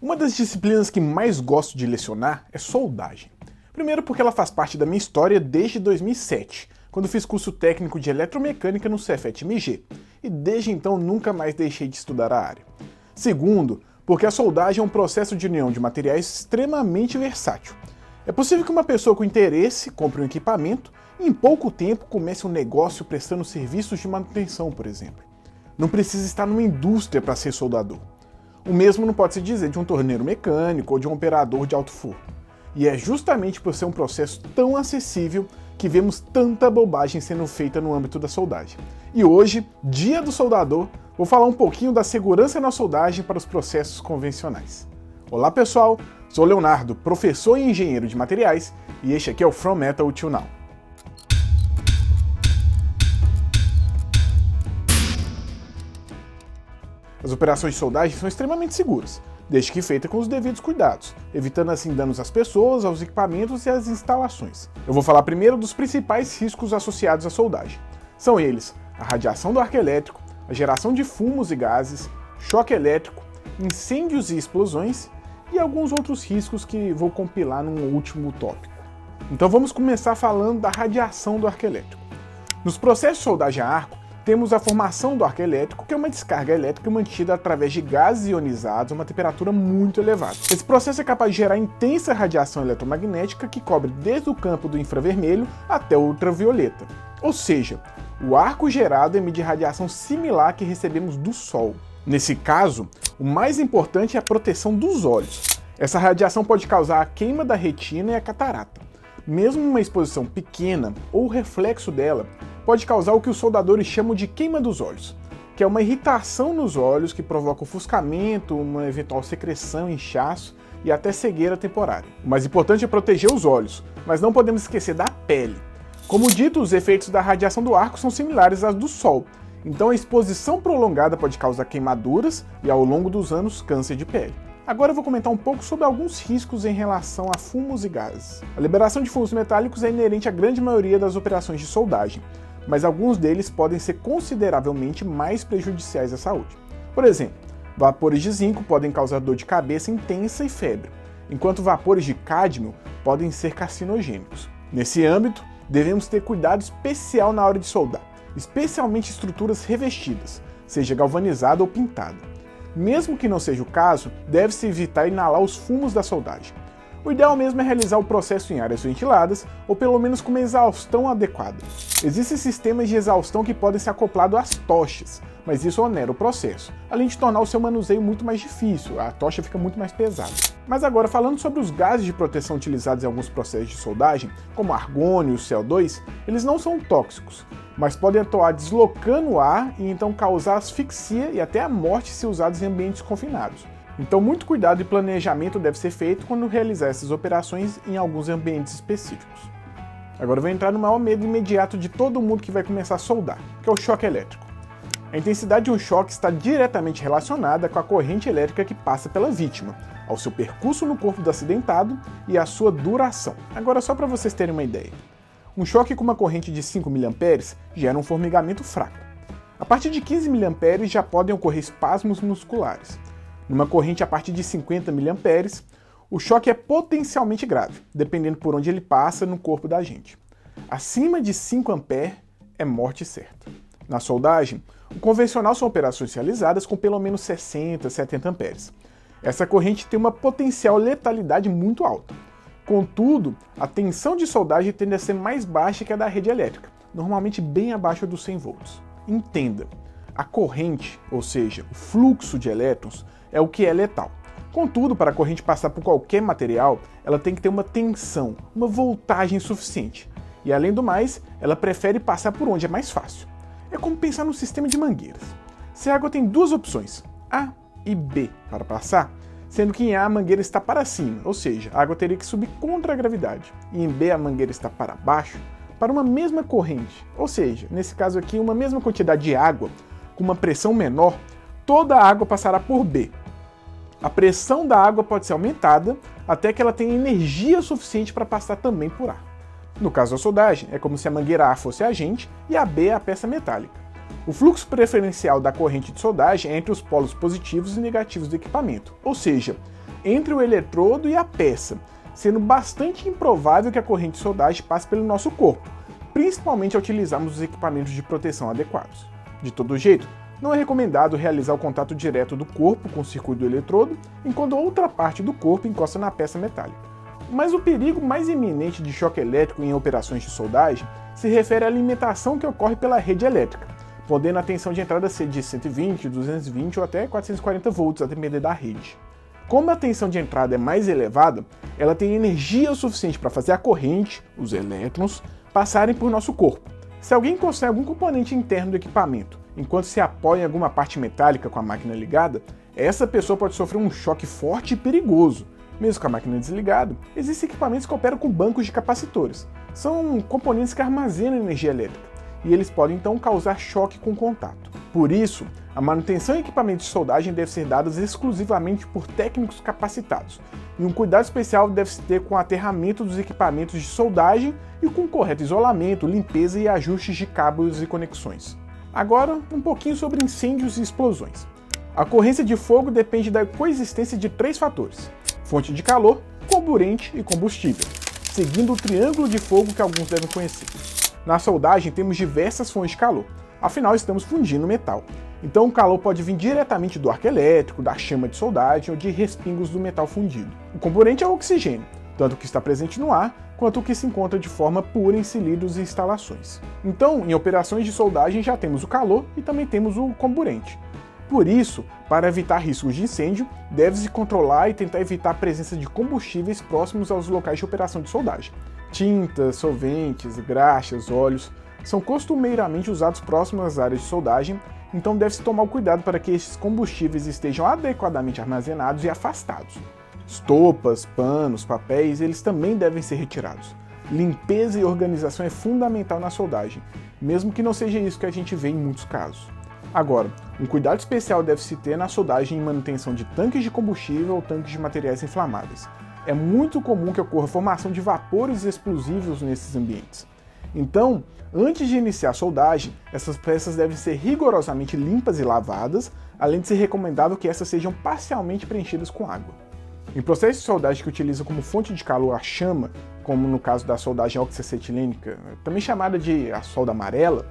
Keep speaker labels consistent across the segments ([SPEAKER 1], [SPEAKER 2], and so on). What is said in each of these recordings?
[SPEAKER 1] Uma das disciplinas que mais gosto de lecionar é soldagem. Primeiro porque ela faz parte da minha história desde 2007, quando fiz curso técnico de eletromecânica no Cefet-MG, e desde então nunca mais deixei de estudar a área. Segundo, porque a soldagem é um processo de união de materiais extremamente versátil. É possível que uma pessoa com interesse compre um equipamento e em pouco tempo comece um negócio prestando serviços de manutenção, por exemplo. Não precisa estar numa indústria para ser soldador. O mesmo não pode se dizer de um torneiro mecânico ou de um operador de alto forno. E é justamente por ser um processo tão acessível que vemos tanta bobagem sendo feita no âmbito da soldagem. E hoje, Dia do Soldador, vou falar um pouquinho da segurança na soldagem para os processos convencionais. Olá pessoal, sou Leonardo, professor e engenheiro de materiais, e este aqui é o From Metal to Now. As operações de soldagem são extremamente seguras, desde que feitas com os devidos cuidados, evitando assim danos às pessoas, aos equipamentos e às instalações. Eu vou falar primeiro dos principais riscos associados à soldagem. São eles a radiação do arco elétrico, a geração de fumos e gases, choque elétrico, incêndios e explosões e alguns outros riscos que vou compilar num último tópico. Então vamos começar falando da radiação do arco elétrico. Nos processos de soldagem a arco, temos a formação do arco elétrico, que é uma descarga elétrica mantida através de gases ionizados a uma temperatura muito elevada. Esse processo é capaz de gerar intensa radiação eletromagnética que cobre desde o campo do infravermelho até o ultravioleta. Ou seja, o arco gerado emite radiação similar à que recebemos do Sol. Nesse caso, o mais importante é a proteção dos olhos. Essa radiação pode causar a queima da retina e a catarata. Mesmo uma exposição pequena ou o reflexo dela pode causar o que os soldadores chamam de queima dos olhos, que é uma irritação nos olhos que provoca ofuscamento, uma eventual secreção, inchaço e até cegueira temporária. O mais importante é proteger os olhos, mas não podemos esquecer da pele. Como dito, os efeitos da radiação do arco são similares aos do Sol, então a exposição prolongada pode causar queimaduras e ao longo dos anos câncer de pele. Agora eu vou comentar um pouco sobre alguns riscos em relação a fumos e gases. A liberação de fumos metálicos é inerente à grande maioria das operações de soldagem, mas alguns deles podem ser consideravelmente mais prejudiciais à saúde. Por exemplo, vapores de zinco podem causar dor de cabeça intensa e febre, enquanto vapores de cádmio podem ser carcinogênicos. Nesse âmbito, devemos ter cuidado especial na hora de soldar, especialmente estruturas revestidas, seja galvanizada ou pintada. Mesmo que não seja o caso, deve-se evitar inalar os fumos da soldagem. O ideal mesmo é realizar o processo em áreas ventiladas ou pelo menos com uma exaustão adequada. Existem sistemas de exaustão que podem ser acoplados às tochas, mas isso onera o processo, além de tornar o seu manuseio muito mais difícil, a tocha fica muito mais pesada. Mas agora, falando sobre os gases de proteção utilizados em alguns processos de soldagem, como argônio e o CO2, eles não são tóxicos, mas podem atuar deslocando o ar e então causar asfixia e até a morte se usados em ambientes confinados. Então muito cuidado e planejamento deve ser feito quando realizar essas operações em alguns ambientes específicos. Agora eu vou entrar no maior medo imediato de todo mundo que vai começar a soldar, que é o choque elétrico. A intensidade de um choque está diretamente relacionada com a corrente elétrica que passa pela vítima, ao seu percurso no corpo do acidentado e à sua duração. Agora só para vocês terem uma ideia. Um choque com uma corrente de 5 mA gera um formigamento fraco. A partir de 15 mA já podem ocorrer espasmos musculares. Numa corrente a partir de 50 mA, o choque é potencialmente grave, dependendo por onde ele passa no corpo da gente. Acima de 5 A é morte certa. Na soldagem, o convencional são operações realizadas com pelo menos 60, 70 A. Essa corrente tem uma potencial letalidade muito alta. Contudo, a tensão de soldagem tende a ser mais baixa que a da rede elétrica, normalmente bem abaixo dos 100 volts. Entenda, a corrente, ou seja, o fluxo de elétrons, é o que é letal. Contudo, para a corrente passar por qualquer material, ela tem que ter uma tensão, uma voltagem suficiente. E além do mais, ela prefere passar por onde é mais fácil. É como pensar num sistema de mangueiras. Se a água tem duas opções, A e B, para passar, sendo que em A a mangueira está para cima, ou seja, a água teria que subir contra a gravidade, e em B a mangueira está para baixo, para uma mesma corrente, ou seja, nesse caso aqui, uma mesma quantidade de água, com uma pressão menor, toda a água passará por B. A pressão da água pode ser aumentada até que ela tenha energia suficiente para passar também por A. No caso da soldagem, é como se a mangueira A fosse a agente e a B a peça metálica. O fluxo preferencial da corrente de soldagem é entre os polos positivos e negativos do equipamento, ou seja, entre o eletrodo e a peça, sendo bastante improvável que a corrente de soldagem passe pelo nosso corpo, principalmente ao utilizarmos os equipamentos de proteção adequados. De todo jeito, não é recomendado realizar o contato direto do corpo com o circuito do eletrodo, enquanto outra parte do corpo encosta na peça metálica. Mas o perigo mais iminente de choque elétrico em operações de soldagem se refere à alimentação que ocorre pela rede elétrica, podendo a tensão de entrada ser de 120, 220 ou até 440 volts, a depender da rede. Como a tensão de entrada é mais elevada, ela tem energia o suficiente para fazer a corrente, os elétrons, passarem por nosso corpo. Se alguém encostar em algum componente interno do equipamento, enquanto se apoia em alguma parte metálica com a máquina ligada, essa pessoa pode sofrer um choque forte e perigoso. Mesmo com a máquina desligada, existem equipamentos que operam com bancos de capacitores. São componentes que armazenam energia elétrica, e eles podem então causar choque com contato. Por isso, a manutenção em equipamentos de soldagem deve ser dada exclusivamente por técnicos capacitados, e um cuidado especial deve se ter com o aterramento dos equipamentos de soldagem e com o correto isolamento, limpeza e ajustes de cabos e conexões. Agora, um pouquinho sobre incêndios e explosões. A ocorrência de fogo depende da coexistência de 3 fatores: fonte de calor, carburante e combustível, seguindo o triângulo de fogo que alguns devem conhecer. Na soldagem temos diversas fontes de calor, afinal estamos fundindo metal. Então o calor pode vir diretamente do arco elétrico, da chama de soldagem ou de respingos do metal fundido. O carburante é o oxigênio, tanto o que está presente no ar quanto o que se encontra de forma pura em cilindros e instalações. Então, em operações de soldagem já temos o calor e também temos o carburante. Por isso, para evitar riscos de incêndio, deve-se controlar e tentar evitar a presença de combustíveis próximos aos locais de operação de soldagem. Tintas, solventes, graxas, óleos são costumeiramente usados próximos às áreas de soldagem, então deve-se tomar o cuidado para que esses combustíveis estejam adequadamente armazenados e afastados. Estopas, panos, papéis, eles também devem ser retirados. Limpeza e organização é fundamental na soldagem, mesmo que não seja isso que a gente vê em muitos casos. Agora, um cuidado especial deve-se ter na soldagem e manutenção de tanques de combustível ou tanques de materiais inflamáveis. É muito comum que ocorra formação de vapores explosivos nesses ambientes. Então, antes de iniciar a soldagem, essas peças devem ser rigorosamente limpas e lavadas, além de ser recomendável que essas sejam parcialmente preenchidas com água. Em processos de soldagem que utilizam como fonte de calor a chama, como no caso da soldagem oxacetilênica, também chamada de a solda amarela,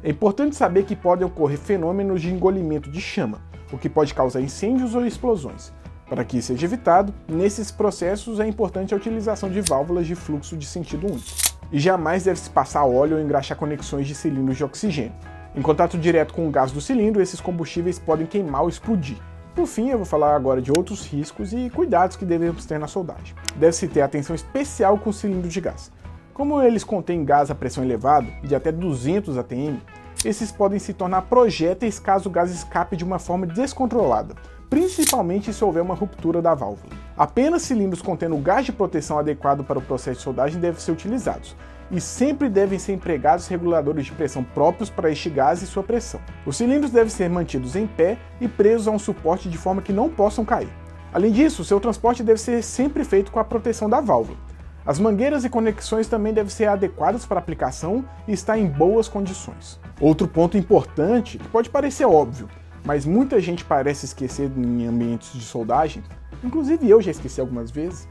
[SPEAKER 1] é importante saber que podem ocorrer fenômenos de engolimento de chama, o que pode causar incêndios ou explosões. Para que isso seja evitado, nesses processos é importante a utilização de válvulas de fluxo de sentido único. E jamais deve-se passar óleo ou engraxar conexões de cilindros de oxigênio. Em contato direto com o gás do cilindro, esses combustíveis podem queimar ou explodir. Por fim, eu vou falar agora de outros riscos e cuidados que devemos ter na soldagem. Deve-se ter atenção especial com o cilindro de gás. Como eles contêm gás a pressão elevada, de até 200 atm, esses podem se tornar projéteis caso o gás escape de uma forma descontrolada, principalmente se houver uma ruptura da válvula. Apenas cilindros contendo gás de proteção adequado para o processo de soldagem devem ser utilizados, e sempre devem ser empregados reguladores de pressão próprios para este gás e sua pressão. Os cilindros devem ser mantidos em pé e presos a um suporte de forma que não possam cair. Além disso, seu transporte deve ser sempre feito com a proteção da válvula. As mangueiras e conexões também devem ser adequadas para a aplicação e estar em boas condições. Outro ponto importante, que pode parecer óbvio, mas muita gente parece esquecer em ambientes de soldagem, inclusive eu já esqueci algumas vezes,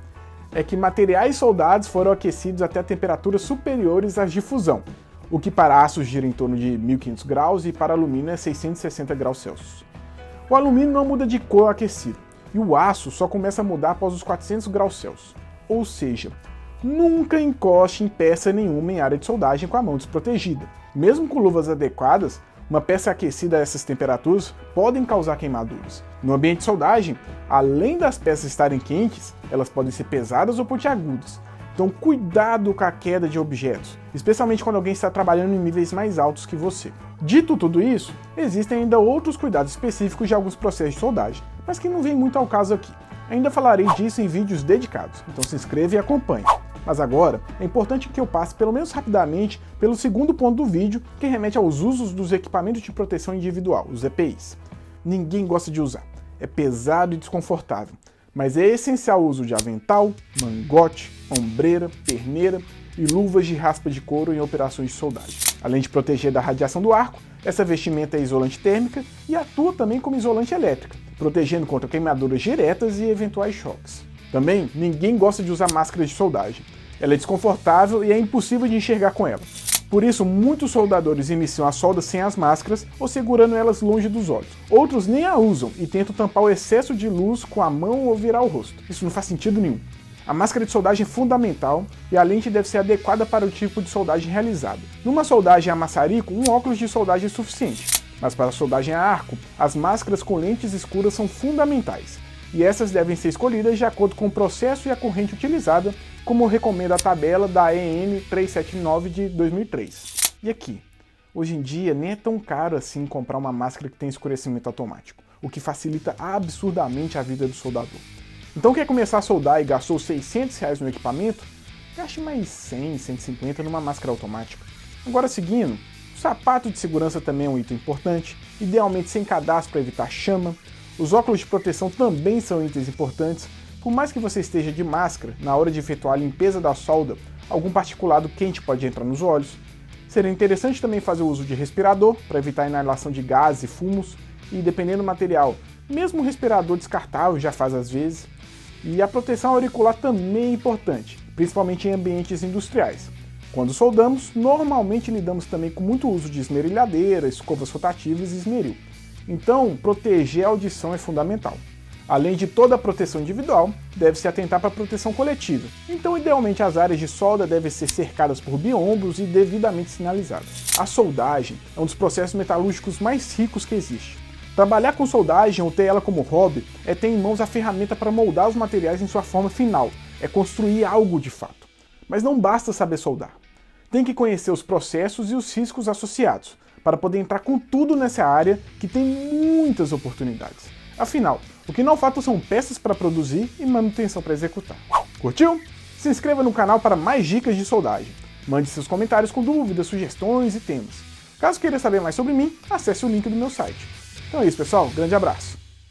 [SPEAKER 1] é que materiais soldados foram aquecidos até temperaturas superiores às de fusão, o que para aço gira em torno de 1500 graus e para alumínio é 660 graus Celsius. O alumínio não muda de cor aquecido, e o aço só começa a mudar após os 400 graus Celsius, ou seja, nunca encoste em peça nenhuma em área de soldagem com a mão desprotegida. Mesmo com luvas adequadas, uma peça aquecida a essas temperaturas podem causar queimaduras. No ambiente de soldagem, além das peças estarem quentes, elas podem ser pesadas ou pontiagudas. Então cuidado com a queda de objetos, especialmente quando alguém está trabalhando em níveis mais altos que você. Dito tudo isso, existem ainda outros cuidados específicos de alguns processos de soldagem, mas que não vem muito ao caso aqui. Ainda falarei disso em vídeos dedicados, então se inscreva e acompanhe. Mas agora, é importante que eu passe pelo menos rapidamente pelo segundo ponto do vídeo, que remete aos usos dos equipamentos de proteção individual, os EPIs. Ninguém gosta de usar, é pesado e desconfortável, mas é essencial o uso de avental, mangote, ombreira, perneira e luvas de raspa de couro em operações de soldagem. Além de proteger da radiação do arco, essa vestimenta é isolante térmica e atua também como isolante elétrica, protegendo contra queimaduras diretas e eventuais choques. Também, ninguém gosta de usar máscaras de soldagem. Ela é desconfortável e é impossível de enxergar com ela. Por isso, muitos soldadores iniciam a solda sem as máscaras ou segurando elas longe dos olhos. Outros nem a usam e tentam tampar o excesso de luz com a mão ou virar o rosto. Isso não faz sentido nenhum. A máscara de soldagem é fundamental e a lente deve ser adequada para o tipo de soldagem realizada. Numa soldagem a maçarico, um óculos de soldagem é suficiente. Mas para a soldagem a arco, as máscaras com lentes escuras são fundamentais. E essas devem ser escolhidas de acordo com o processo e a corrente utilizada, como recomenda a tabela da EN 379 de 2003. E aqui, hoje em dia nem é tão caro assim comprar uma máscara que tem escurecimento automático, o que facilita absurdamente a vida do soldador. Então quer começar a soldar e gastou R$600 no equipamento? Gaste mais 100, 150 numa máscara automática. Agora seguindo, o sapato de segurança também é um item importante, idealmente sem cadastro para evitar chama. Os óculos de proteção também são itens importantes. Por mais que você esteja de máscara, na hora de efetuar a limpeza da solda, algum particulado quente pode entrar nos olhos. Seria interessante também fazer o uso de respirador, para evitar a inalação de gases e fumos, e dependendo do material, mesmo um respirador descartável já faz às vezes. E a proteção auricular também é importante, principalmente em ambientes industriais. Quando soldamos, normalmente lidamos também com muito uso de esmerilhadeira, escovas rotativas e esmeril. Então, proteger a audição é fundamental. Além de toda a proteção individual, deve-se atentar para a proteção coletiva. Então, idealmente, as áreas de solda devem ser cercadas por biombos e devidamente sinalizadas. A soldagem é um dos processos metalúrgicos mais ricos que existe. Trabalhar com soldagem ou ter ela como hobby é ter em mãos a ferramenta para moldar os materiais em sua forma final, é construir algo de fato. Mas não basta saber soldar. Tem que conhecer os processos e os riscos associados, para poder entrar com tudo nessa área que tem muitas oportunidades. Afinal, o que não falta são peças para produzir e manutenção para executar. Curtiu? Se inscreva no canal para mais dicas de soldagem. Mande seus comentários com dúvidas, sugestões e temas. Caso queira saber mais sobre mim, acesse o link do meu site. Então é isso, pessoal. Grande abraço.